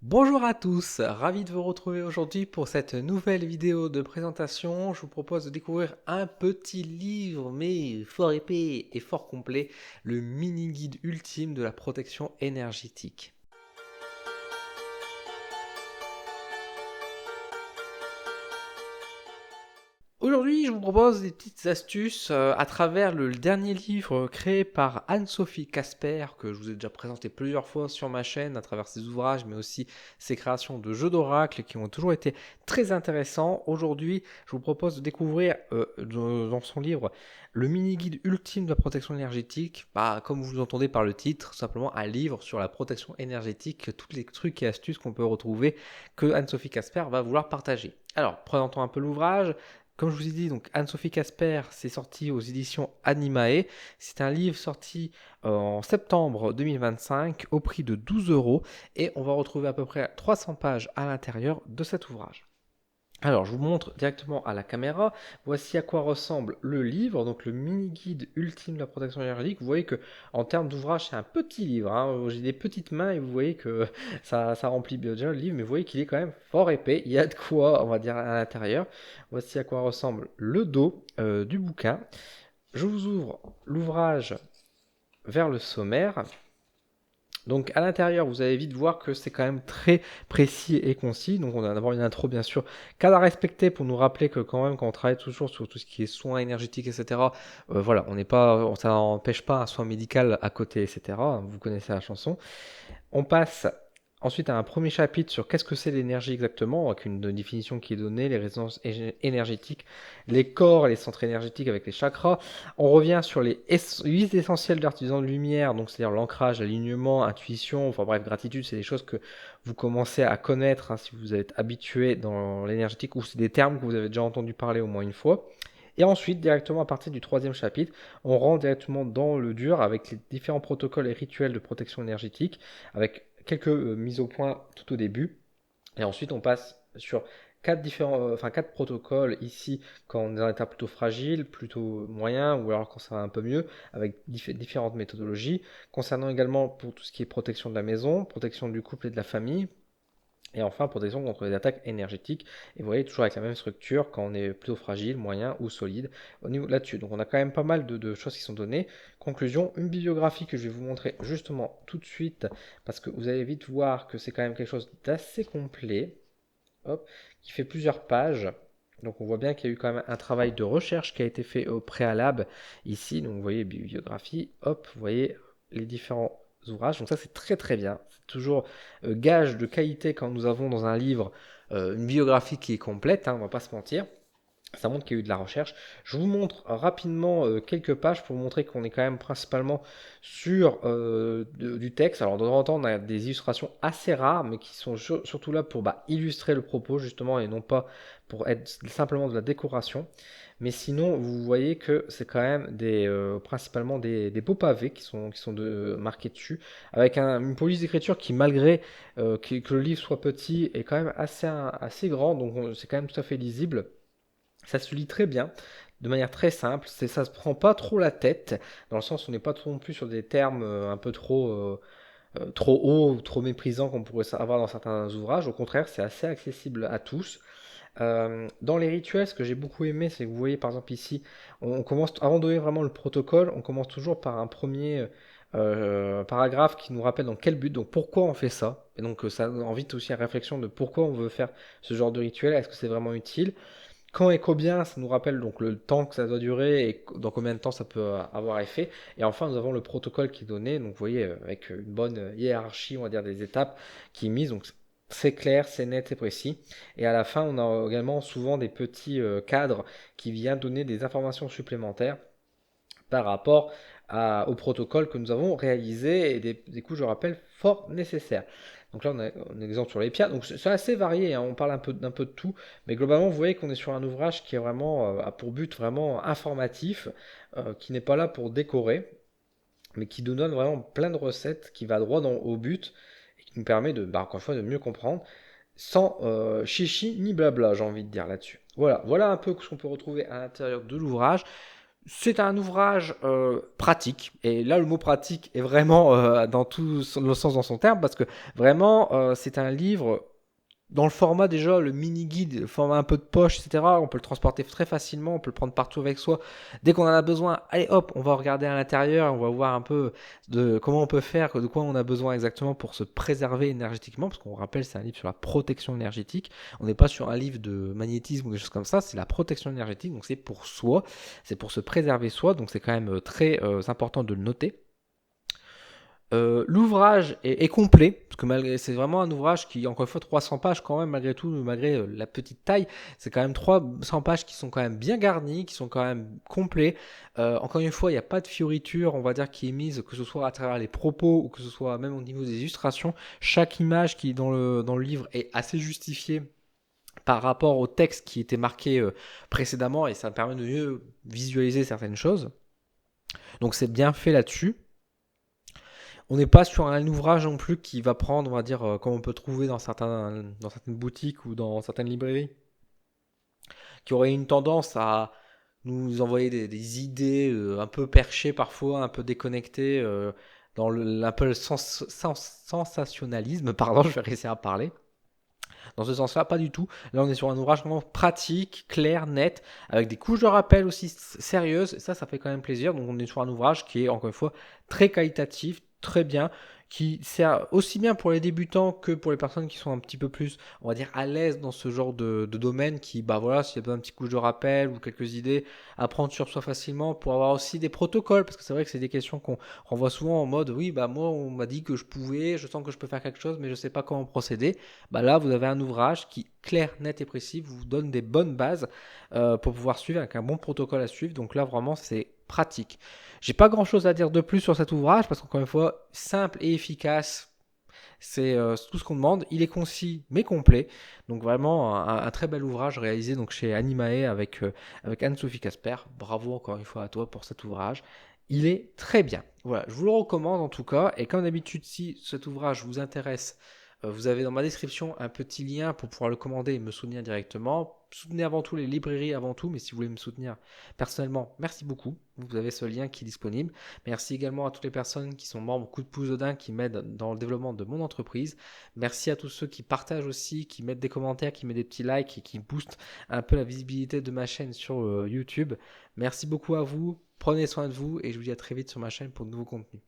Bonjour à tous, ravi de vous retrouver aujourd'hui pour cette nouvelle vidéo de présentation. Je vous propose de découvrir un petit livre, mais fort épais et fort complet, le mini-guide ultime de la protection énergétique. Aujourd'hui, je vous propose des petites astuces à travers le dernier livre créé par Anne-Sophie Casper, que je vous ai déjà présenté plusieurs fois sur ma chaîne à travers ses ouvrages, mais aussi ses créations de jeux d'oracle qui ont toujours été très intéressants. Aujourd'hui, je vous propose de découvrir dans son livre le mini-guide ultime de la protection énergétique. Comme vous entendez par le titre, simplement un livre sur la protection énergétique, tous les trucs et astuces qu'on peut retrouver que Anne-Sophie Casper va vouloir partager. Alors, présentons un peu l'ouvrage. Comme je vous ai dit, donc Anne-Sophie Casper, c'est sorti aux éditions Animae. C'est un livre sorti en septembre 2025 au prix de 12 euros et on va retrouver à peu près 300 pages à l'intérieur de cet ouvrage. Alors, je vous montre directement à la caméra. Voici à quoi ressemble le livre, donc le mini-guide ultime de la protection énergétique. Vous voyez que, en termes d'ouvrage, c'est un petit livre, hein. J'ai des petites mains et vous voyez que ça remplit bien le livre, mais vous voyez qu'il est quand même fort épais. Il y a de quoi, on va dire, à l'intérieur. Voici à quoi ressemble le dos du bouquin. Je vous ouvre l'ouvrage vers le sommaire. Donc à l'intérieur, vous allez vite voir que c'est quand même très précis et concis. Donc on a d'abord une intro bien sûr, cadre à respecter pour nous rappeler que quand même quand on travaille toujours sur tout ce qui est soins énergétiques, etc. Voilà, on n'est pas, ça n'empêche pas un soin médical à côté, etc. Vous connaissez la chanson. On passe ensuite à un premier chapitre sur qu'est-ce que c'est l'énergie exactement, avec une définition qui est donnée, les résonances énergétiques, les corps et les centres énergétiques avec les chakras. On revient sur les 8 essentiels d'artisans de lumière, donc c'est-à-dire l'ancrage, l'alignement, intuition, enfin bref, gratitude, c'est des choses que vous commencez à connaître si vous êtes habitué dans l'énergétique ou c'est des termes que vous avez déjà entendu parler au moins une fois. Et ensuite, directement à partir du troisième chapitre, on rentre directement dans le dur avec les différents protocoles et rituels de protection énergétique, avec quelques mises au point tout au début. Et ensuite, on passe sur quatre protocoles ici quand on est dans un état plutôt fragile, plutôt moyen, ou alors quand ça va un peu mieux, avec différentes méthodologies. Concernant également pour tout ce qui est protection de la maison, protection du couple et de la famille, et enfin, protection contre les attaques énergétiques. Et vous voyez, toujours avec la même structure, quand on est plutôt fragile, moyen ou solide, au niveau là-dessus. Donc on a quand même pas mal de choses qui sont données. Conclusion, une bibliographie que je vais vous montrer justement tout de suite, parce que vous allez vite voir que c'est quand même quelque chose d'assez complet, hop, qui fait plusieurs pages. Donc on voit bien qu'il y a eu quand même un travail de recherche qui a été fait au préalable ici. Donc vous voyez, bibliographie, hop, vous voyez les différents ouvrages. Donc ça c'est très très bien. C'est toujours gage de qualité quand nous avons dans un livre une biographie qui est complète, hein, on va pas se mentir. Ça montre qu'il y a eu de la recherche. Je vous montre rapidement quelques pages pour vous montrer qu'on est quand même principalement sur du texte. Alors de temps en temps, on a des illustrations assez rares, mais qui sont surtout là pour illustrer le propos justement et non pas pour être simplement de la décoration. Mais sinon, vous voyez que c'est quand même principalement des beaux pavés qui sont marqués dessus, avec une police d'écriture qui, malgré que le livre soit petit, est quand même assez grand, donc c'est quand même tout à fait lisible. Ça se lit très bien, de manière très simple. Ça se prend pas trop la tête, dans le sens où on n'est pas trop non plus sur des termes un peu trop hauts ou trop méprisants qu'on pourrait avoir dans certains ouvrages. Au contraire, c'est assez accessible à tous. Dans les rituels, ce que j'ai beaucoup aimé, c'est que vous voyez par exemple ici, on commence, avant de donner vraiment le protocole, on commence toujours par un premier paragraphe qui nous rappelle dans quel but, donc pourquoi on fait ça. Et donc ça invite aussi à la réflexion de pourquoi on veut faire ce genre de rituel, est-ce que c'est vraiment utile. Quand et combien, ça nous rappelle donc le temps que ça doit durer et dans combien de temps ça peut avoir effet. Et enfin, nous avons le protocole qui est donné, donc vous voyez, avec une bonne hiérarchie, on va dire, des étapes qui est mise. Donc c'est clair, c'est net, c'est précis. Et à la fin, on a également souvent des petits cadres qui viennent donner des informations supplémentaires par rapport au protocole que nous avons réalisé et des coûts, je rappelle, fort nécessaires. Donc là, on a un exemple sur les pierres. Donc c'est assez varié, hein, on parle d'un peu de tout, mais globalement, vous voyez qu'on est sur un ouvrage qui est vraiment a pour but vraiment informatif, qui n'est pas là pour décorer, mais qui nous donne vraiment plein de recettes, qui va droit au but et qui nous permet encore une fois, de mieux comprendre, sans chichi ni blabla, j'ai envie de dire là-dessus. Voilà un peu ce qu'on peut retrouver à l'intérieur de l'ouvrage. C'est un ouvrage pratique, et là le mot pratique est vraiment dans tout le sens dans son terme, parce que vraiment c'est un livre dans le format déjà, le mini guide, le format un peu de poche, etc. On peut le transporter très facilement, on peut le prendre partout avec soi. Dès qu'on en a besoin, allez hop, on va regarder à l'intérieur, on va voir un peu de comment on peut faire, de quoi on a besoin exactement pour se préserver énergétiquement, parce qu'on rappelle c'est un livre sur la protection énergétique. On n'est pas sur un livre de magnétisme ou des choses comme ça, c'est la protection énergétique, donc c'est pour soi, c'est pour se préserver soi, donc c'est quand même très important de le noter. L'ouvrage est complet, parce que malgré, c'est vraiment un ouvrage qui, encore une fois, 300 pages quand même, malgré tout, malgré la petite taille, c'est quand même 300 pages qui sont quand même bien garnies, qui sont quand même complets. Encore une fois, il n'y a pas de fioriture, on va dire, qui est mise, que ce soit à travers les propos, ou que ce soit même au niveau des illustrations. Chaque image qui est dans le livre est assez justifiée par rapport au texte qui était marqué précédemment, et ça permet de mieux visualiser certaines choses. Donc c'est bien fait là-dessus. On n'est pas sur un ouvrage non plus qui va prendre, on va dire, comme on peut trouver dans certaines boutiques ou dans certaines librairies, qui aurait une tendance à nous envoyer des idées un peu perchées parfois, un peu déconnectées, dans un peu le sensationnalisme, pardon, je vais réussir à parler. Dans ce sens-là, pas du tout. Là, on est sur un ouvrage vraiment pratique, clair, net, avec des couches de rappel aussi sérieuses. Et ça fait quand même plaisir. Donc, on est sur un ouvrage qui est, encore une fois, très qualitatif, très bien, qui sert aussi bien pour les débutants que pour les personnes qui sont un petit peu plus, on va dire, à l'aise dans ce genre de domaine, qui, bah voilà, s'il y a besoin d'un petit couche de rappel ou quelques idées à prendre sur soi facilement, pour avoir aussi des protocoles, parce que c'est vrai que c'est des questions qu'on renvoie souvent en mode, oui, bah moi, on m'a dit que je pouvais, je sens que je peux faire quelque chose, mais je sais pas comment procéder. Bah là, vous avez un ouvrage qui, clair, net et précis, vous donne des bonnes bases pour pouvoir suivre avec un bon protocole à suivre. Donc là, vraiment, c'est pratique. J'ai pas grand chose à dire de plus sur cet ouvrage parce qu'encore une fois, simple et efficace. C'est tout ce qu'on demande. Il est concis mais complet. Donc vraiment un très bel ouvrage réalisé donc chez Animae avec Anne-Sophie Casper. Bravo encore une fois à toi pour cet ouvrage. Il est très bien. Voilà, je vous le recommande en tout cas. Et comme d'habitude, si cet ouvrage vous intéresse, vous avez dans ma description un petit lien pour pouvoir le commander et me soutenir directement. Soutenez avant tout les librairies avant tout, mais si vous voulez me soutenir personnellement, merci beaucoup. Vous avez ce lien qui est disponible. Merci également à toutes les personnes qui sont membres Coup de pouce Odin, qui m'aident dans le développement de mon entreprise. Merci à tous ceux qui partagent aussi, qui mettent des commentaires, qui mettent des petits likes et qui boostent un peu la visibilité de ma chaîne sur YouTube. Merci beaucoup à vous. Prenez soin de vous et je vous dis à très vite sur ma chaîne pour de nouveaux contenus.